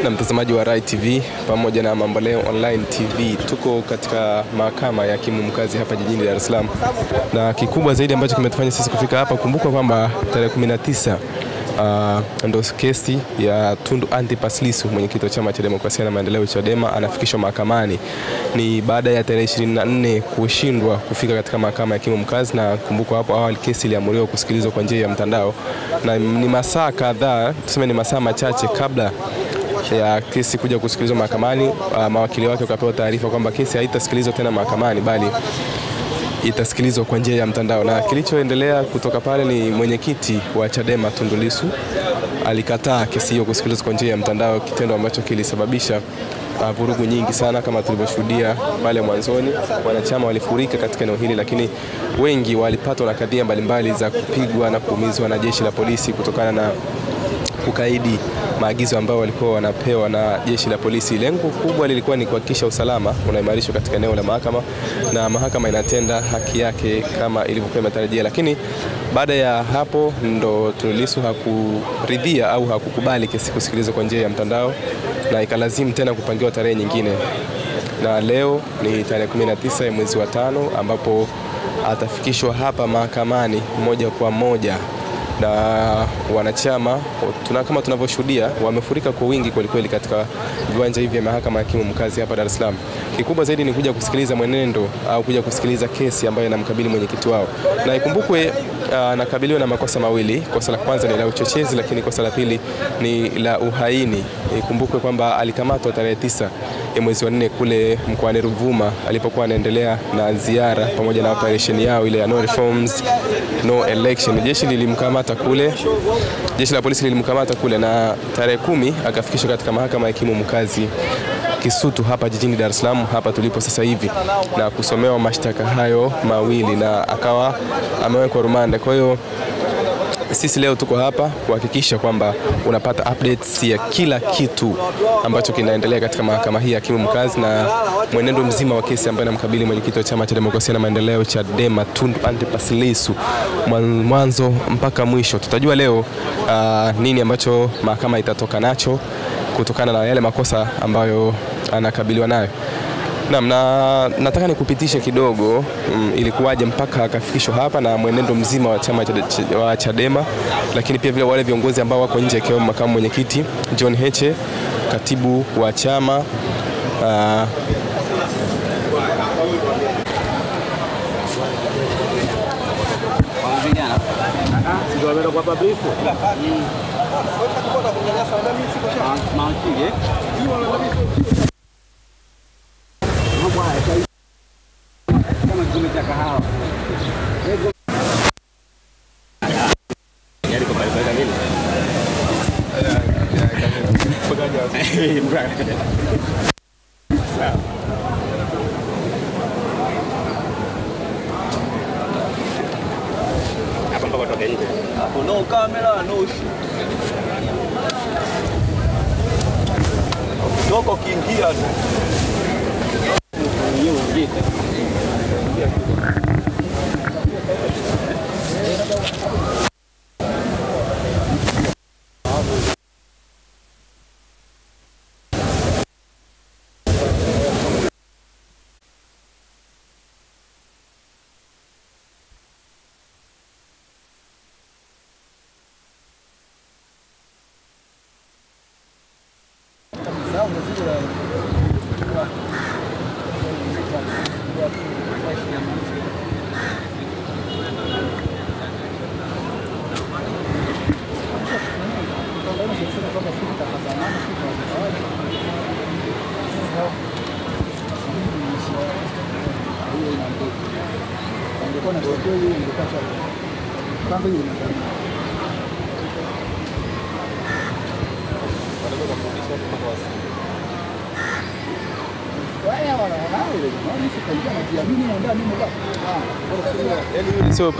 Na mtazamaji wa Rai TV pamoja na Mamboleo Online TV, tuko katika mahakama ya hakimu mkazi hapa jijini Dar es Salaam. Na kikubwa zaidi ambacho kimetufanya sisi kufika hapa, kumbuka kwamba tarehe 19 ndo kesi ya Tundu Antipas Lissu, mwenyekiti wa Chama cha Demokrasia na Maendeleo Chadema, anafikishwa mahakamani. Ni baada ya tarehe 24 kushindwa kufika katika mahakama ya hakimu mkazi, na kumbuka hapo awali kesi iliamuriwa kusikilizwa kwa njia ya mtandao, na ni masaa kadhaa, tuseme ni masaa machache kabla ya kesi kuja kusikilizwa mahakamani, mawakili wake wakapewa taarifa kwamba kesi haitasikilizwa tena mahakamani bali itasikilizwa kwa njia ya mtandao. Na kilichoendelea kutoka pale ni mwenyekiti wa Chadema Tundu Lissu alikataa kesi hiyo kusikilizwa kwa njia ya mtandao, kitendo ambacho kilisababisha vurugu nyingi sana kama tulivyoshuhudia pale mwanzoni. Wanachama walifurika katika eneo hili, lakini wengi walipatwa na kadhia mbalimbali za kupigwa na kuumizwa na jeshi la polisi kutokana na kukaidi maagizo ambayo walikuwa wanapewa na jeshi la polisi. Lengo kubwa lilikuwa ni kuhakikisha usalama unaimarishwa katika eneo la mahakama na mahakama inatenda haki yake kama ilivyokuwa imetarajia. Lakini baada ya hapo ndo Tundu Lissu hakuridhia au hakukubali kesi kusikilizwa kwa njia ya mtandao, na ikalazimu tena kupangiwa tarehe nyingine. Na leo ni tarehe 19 ya mwezi wa 5 ambapo atafikishwa hapa mahakamani moja kwa moja. Na wanachama kama tunavyoshuhudia wamefurika kwa wingi kweli katika viwanja hivi vya mahakama ya hakimu mkazi hapa Dar es Salaam. Kikubwa zaidi ni kuja kusikiliza mwenendo au kuja kusikiliza kesi ambayo inamkabili mwenyekiti wao. Na ikumbukwe anakabiliwa na makosa mawili. Kosa la kwanza ni la uchochezi, lakini kosa la pili ni la uhaini. Ikumbukwe kwamba alikamatwa tarehe 9 ya mwezi wa 4 kule mkoani Ruvuma alipokuwa anaendelea na ziara pamoja na operation yao ile ya no reforms no election. Jeshi lilimkamata kule, jeshi la polisi lilimkamata kule, na tarehe 10 akafikishwa katika mahakama ya hakimu mkazi Kisutu hapa jijini Dar es Salaam, hapa tulipo sasa hivi, na kusomewa mashtaka hayo mawili na akawa amewekwa rumande. Kwa hiyo sisi leo tuko hapa kuhakikisha kwamba unapata updates ya kila kitu ambacho kinaendelea katika mahakama hii ya hakimu mkazi na mwenendo mzima wa kesi ambayo inamkabili mwenyekiti wa Chama cha Demokrasia na Maendeleo Chadema Tundu Antipas Lissu mwanzo mpaka mwisho. Tutajua leo nini ambacho mahakama itatoka nacho kutokana na yale makosa ambayo anakabiliwa nayo. Na nataka nikupitishe kidogo ilikuwaje mpaka akafikishwa hapa na mwenendo mzima wa chama wa Chadema, lakini pia vile wale viongozi ambao wako nje kama makamu mwenyekiti John Heche, katibu wa chama no camera, no shoot. Doko kiingia tu.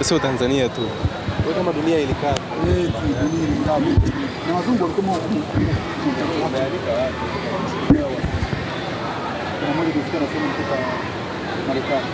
Sio Tanzania tu, kwa kama dunia ilikaa na wazungu walikuwa wameandika wapi na mmoja kusikia nasema kutoka Marekani.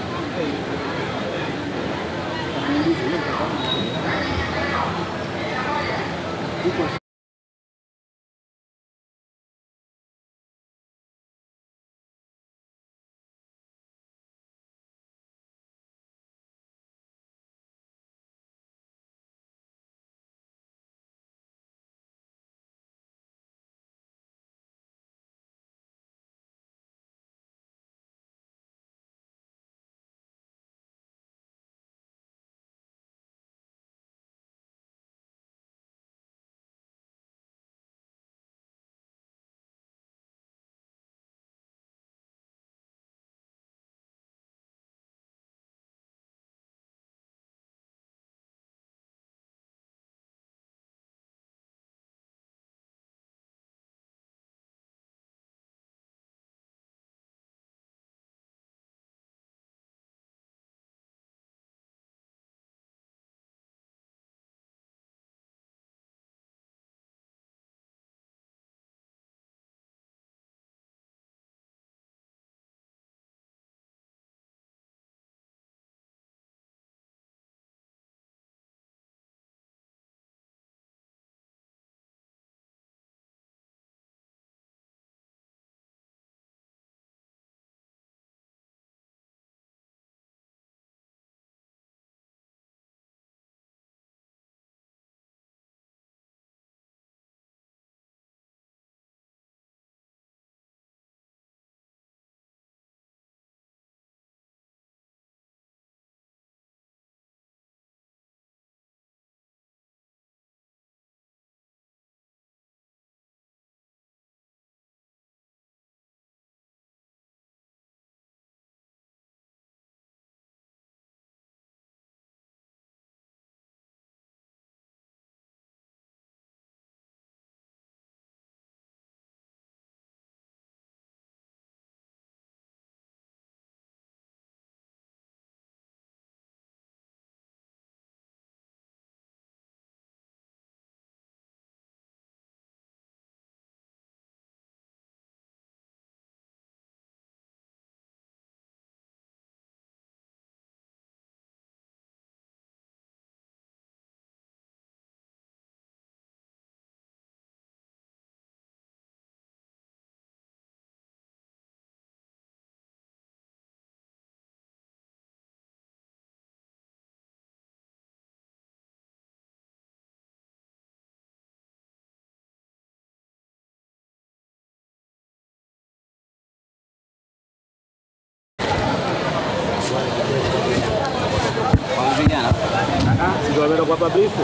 kwa Fabrice.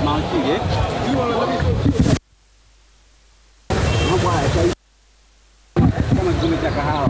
Maakili. Kama kikombe cha kahawa.